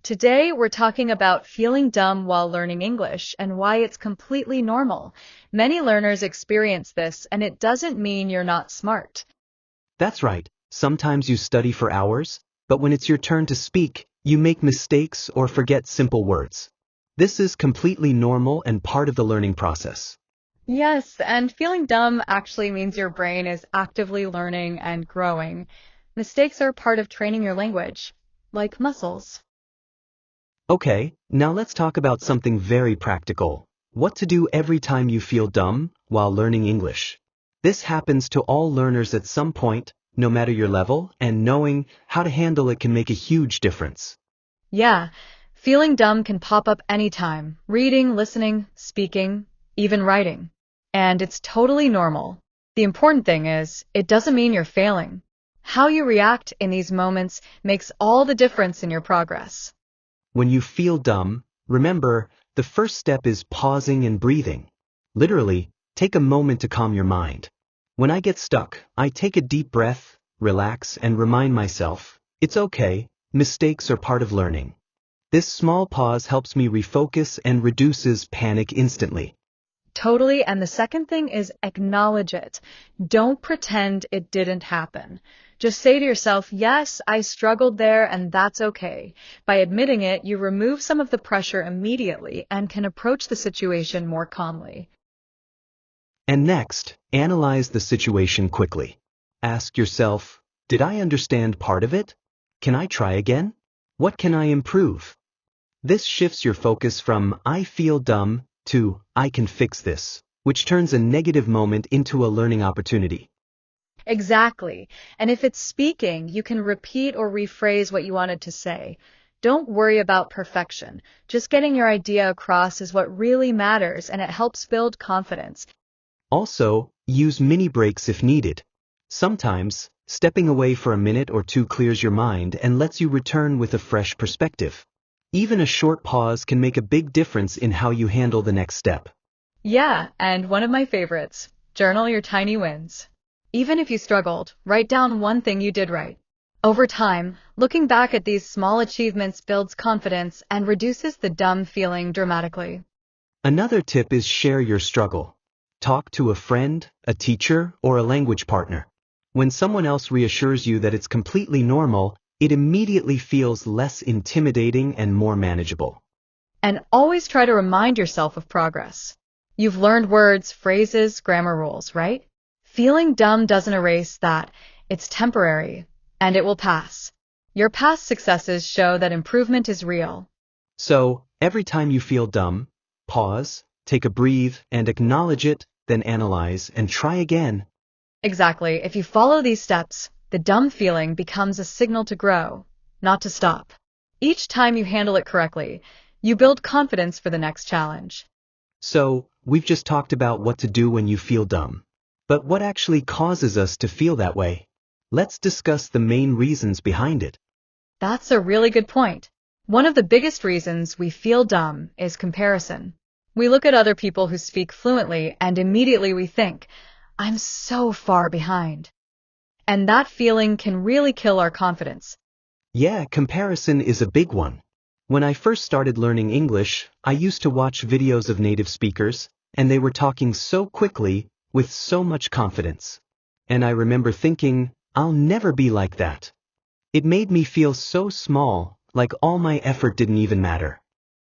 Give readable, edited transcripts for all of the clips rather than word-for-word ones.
Today, we're talking about feeling dumb while learning English and why it's completely normal. Many learners experience this, and it doesn't mean you're not smart. That's right. Sometimes you study for hours, but when it's your turn to speak, you make mistakes or forget simple words. This is completely normal and part of the learning process. Yes, and feeling dumb actually means your brain is actively learning and growing. Mistakes are part of training your language, like muscles. Okay, now let's talk about something very practical. What to do every time you feel dumb while learning English. This happens to all learners at some point, no matter your level, and knowing how to handle it can make a huge difference. Yeah, feeling dumb can pop up anytime, reading, listening, speaking, even writing. And it's totally normal. The important thing is, it doesn't mean you're failing. How you react in these moments makes all the difference in your progress. When you feel dumb, remember, the first step is pausing and breathing. Literally, take a moment to calm your mind. When I get stuck, I take a deep breath, relax, and remind myself, it's okay, mistakes are part of learning. This small pause helps me refocus and reduces panic instantly. Totally, and the second thing is acknowledge it. Don't pretend it didn't happen. Just say to yourself, yes, I struggled there and that's okay. By admitting it, you remove some of the pressure immediately and can approach the situation more calmly. And next, analyze the situation quickly. Ask yourself, did I understand part of it? Can I try again? What can I improve? This shifts your focus from I feel dumb to I can fix this, which turns a negative moment into a learning opportunity. Exactly. And if it's speaking, you can repeat or rephrase what you wanted to say. Don't worry about perfection. Just getting your idea across is what really matters, and it helps build confidence. Also, use mini breaks if needed. Sometimes, stepping away for a minute or two clears your mind and lets you return with a fresh perspective. Even a short pause can make a big difference in how you handle the next step. Yeah, and one of my favorites, journal your tiny wins. Even if you struggled, write down one thing you did right. Over time, looking back at these small achievements builds confidence and reduces the dumb feeling dramatically. Another tip is share your struggle. Talk to a friend, a teacher, or a language partner. When someone else reassures you that it's completely normal, it immediately feels less intimidating and more manageable. And always try to remind yourself of progress. You've learned words, phrases, grammar rules, right? Feeling dumb doesn't erase that. It's temporary, and it will pass. Your past successes show that improvement is real. So, every time you feel dumb, pause, take a breath, and acknowledge it, then analyze and try again. Exactly. If you follow these steps, the dumb feeling becomes a signal to grow, not to stop. Each time you handle it correctly, you build confidence for the next challenge. So, we've just talked about what to do when you feel dumb. But what actually causes us to feel that way? Let's discuss the main reasons behind it. That's a really good point. One of the biggest reasons we feel dumb is comparison. We look at other people who speak fluently and immediately we think, I'm so far behind. And that feeling can really kill our confidence. Yeah, comparison is a big one. When I first started learning English, I used to watch videos of native speakers, and they were talking so quickly, with so much confidence. And I remember thinking, I'll never be like that. It made me feel so small, like all my effort didn't even matter.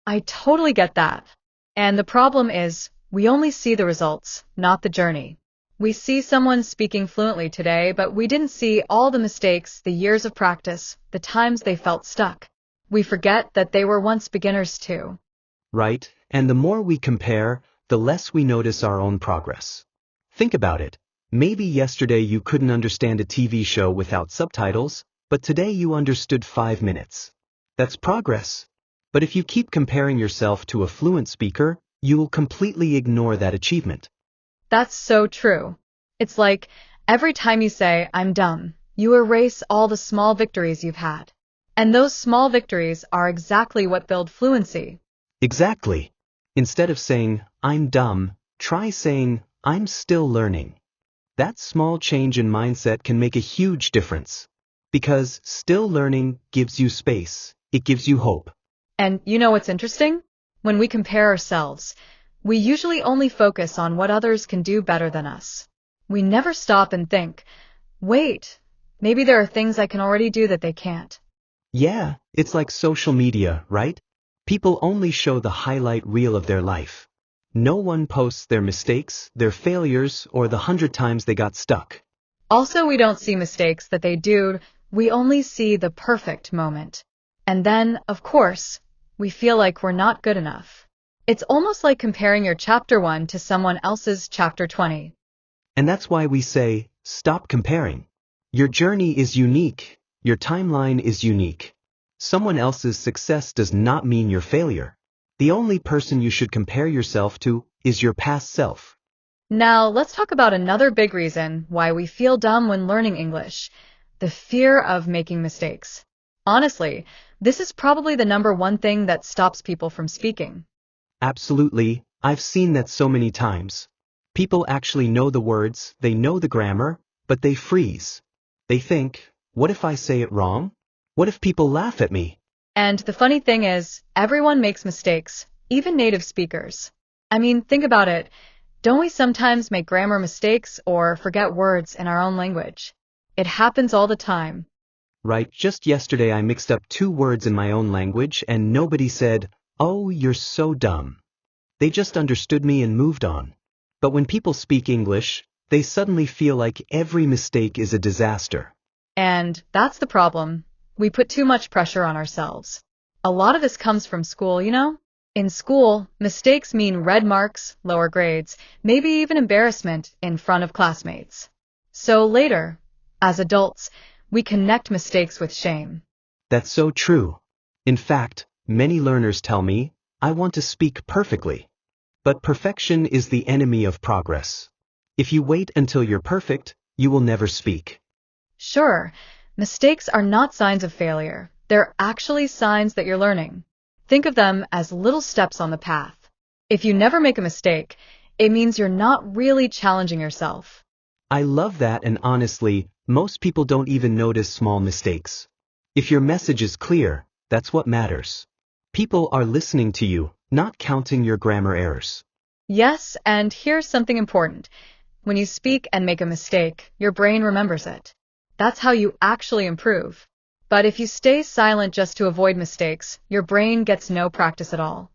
I totally get that. And the problem is, we only see the results, not the journey. We see someone speaking fluently today, but we didn't see all the mistakes, the years of practice, the times they felt stuck. We forget that they were once beginners too. Right? And the more we compare, the less we notice our own progress. Think about it. Maybe yesterday you couldn't understand a TV show without subtitles, but today you understood 5 minutes. That's progress. But if you keep comparing yourself to a fluent speaker, you will completely ignore that achievement. That's so true. It's like, every time you say, I'm dumb, you erase all the small victories you've had. And those small victories are exactly what build fluency. Exactly. Instead of saying, I'm dumb, try saying, I'm still learning. That small change in mindset can make a huge difference. Because still learning gives you space, it gives you hope. And you know what's interesting? When we compare ourselves, we usually only focus on what others can do better than us. We never stop and think, wait, maybe there are things I can already do that they can't. Yeah, it's like social media, right? People only show the highlight reel of their life. No one posts their mistakes, their failures, or the 100 times they got stuck. Also, we don't see mistakes that they do, we only see the perfect moment. And then, of course, we feel like we're not good enough. It's almost like comparing your chapter 1 to someone else's chapter 20. And that's why we say, stop comparing. Your journey is unique. Your timeline is unique. Someone else's success does not mean your failure. The only person you should compare yourself to is your past self. Now, let's talk about another big reason why we feel dumb when learning English: the fear of making mistakes. Honestly, this is probably the number one thing that stops people from speaking. Absolutely, I've seen that so many times. People actually know the words, they know the grammar, but they freeze. They think, what if I say it wrong? What if people laugh at me? And the funny thing is, everyone makes mistakes, even native speakers. I mean, think about it. Don't we sometimes make grammar mistakes or forget words in our own language? It happens all the time. Right, just yesterday I mixed up 2 words in my own language and nobody said, "Oh, you're so dumb." They just understood me and moved on. But when people speak English, they suddenly feel like every mistake is a disaster. And that's the problem. We put too much pressure on ourselves. A lot of this comes from school, you know? In school, mistakes mean red marks, lower grades, maybe even embarrassment in front of classmates. So later, as adults, we connect mistakes with shame. That's so true. In fact, many learners tell me, I want to speak perfectly. But perfection is the enemy of progress. If you wait until you're perfect, you will never speak. Sure, mistakes are not signs of failure. They're actually signs that you're learning. Think of them as little steps on the path. If you never make a mistake, it means you're not really challenging yourself. I love that, and honestly, most people don't even notice small mistakes. If your message is clear, that's what matters. People are listening to you, not counting your grammar errors. Yes, and here's something important. When you speak and make a mistake, your brain remembers it. That's how you actually improve. But if you stay silent just to avoid mistakes, your brain gets no practice at all.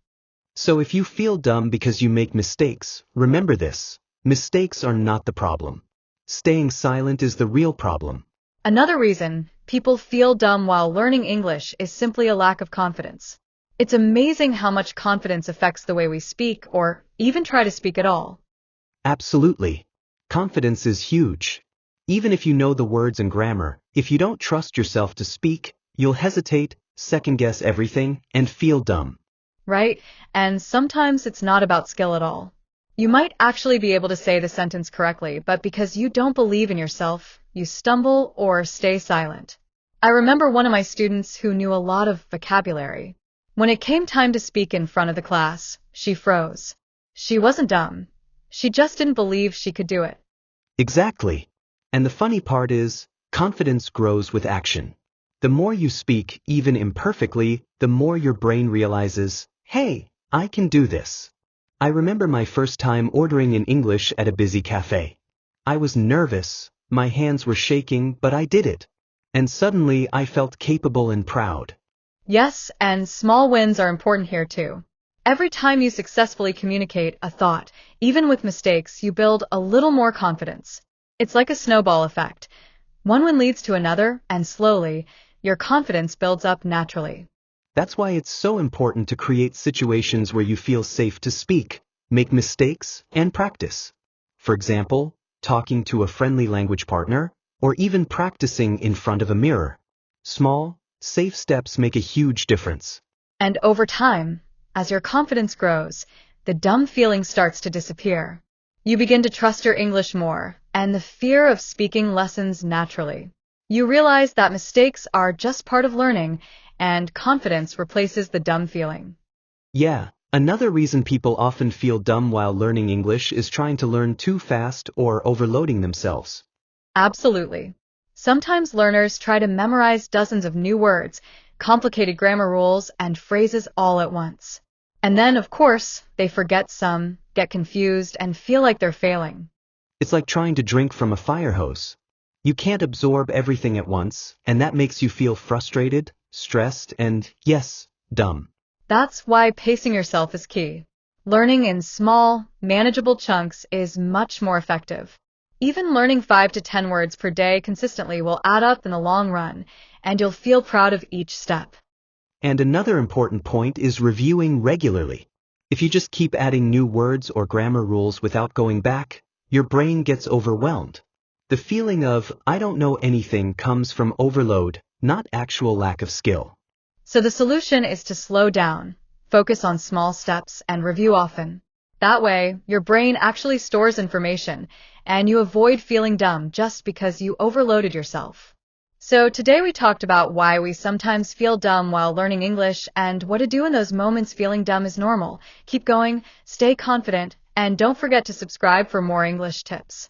So if you feel dumb because you make mistakes, remember this: mistakes are not the problem. Staying silent is the real problem. Another reason people feel dumb while learning English is simply a lack of confidence. It's amazing how much confidence affects the way we speak or even try to speak at all. Absolutely. Confidence is huge. Even if you know the words and grammar, if you don't trust yourself to speak, you'll hesitate, second-guess everything, and feel dumb. Right? And sometimes it's not about skill at all. You might actually be able to say the sentence correctly, but because you don't believe in yourself, you stumble or stay silent. I remember one of my students who knew a lot of vocabulary. When it came time to speak in front of the class, she froze. She wasn't dumb. She just didn't believe she could do it. Exactly. And the funny part is, confidence grows with action. The more you speak, even imperfectly, the more your brain realizes, hey, I can do this. I remember my first time ordering in English at a busy cafe. I was nervous, my hands were shaking, but I did it. And suddenly I felt capable and proud. Yes, and small wins are important here too. Every time you successfully communicate a thought, even with mistakes, you build a little more confidence. It's like a snowball effect. One win leads to another, and slowly, your confidence builds up naturally. That's why it's so important to create situations where you feel safe to speak, make mistakes, and practice. For example, talking to a friendly language partner, or even practicing in front of a mirror. Small, safe steps make a huge difference. And over time, as your confidence grows, the dumb feeling starts to disappear. You begin to trust your English more, and the fear of speaking lessens naturally. You realize that mistakes are just part of learning, and confidence replaces the dumb feeling. Yeah, another reason people often feel dumb while learning English is trying to learn too fast or overloading themselves. Absolutely. Sometimes learners try to memorize dozens of new words, complicated grammar rules, and phrases all at once. And then, of course, they forget some, get confused, and feel like they're failing. It's like trying to drink from a fire hose. You can't absorb everything at once, and that makes you feel frustrated, stressed, and, yes, dumb. That's why pacing yourself is key. Learning in small, manageable chunks is much more effective. Even learning 5 to 10 words per day consistently will add up in the long run, and you'll feel proud of each step. And another important point is reviewing regularly. If you just keep adding new words or grammar rules without going back, your brain gets overwhelmed. The feeling of, I don't know anything, comes from overload, not actual lack of skill. So the solution is to slow down, focus on small steps, and review often. That way, your brain actually stores information, and you avoid feeling dumb just because you overloaded yourself. So today we talked about why we sometimes feel dumb while learning English and what to do in those moments. Feeling dumb is normal. Keep going, stay confident, and don't forget to subscribe for more English tips.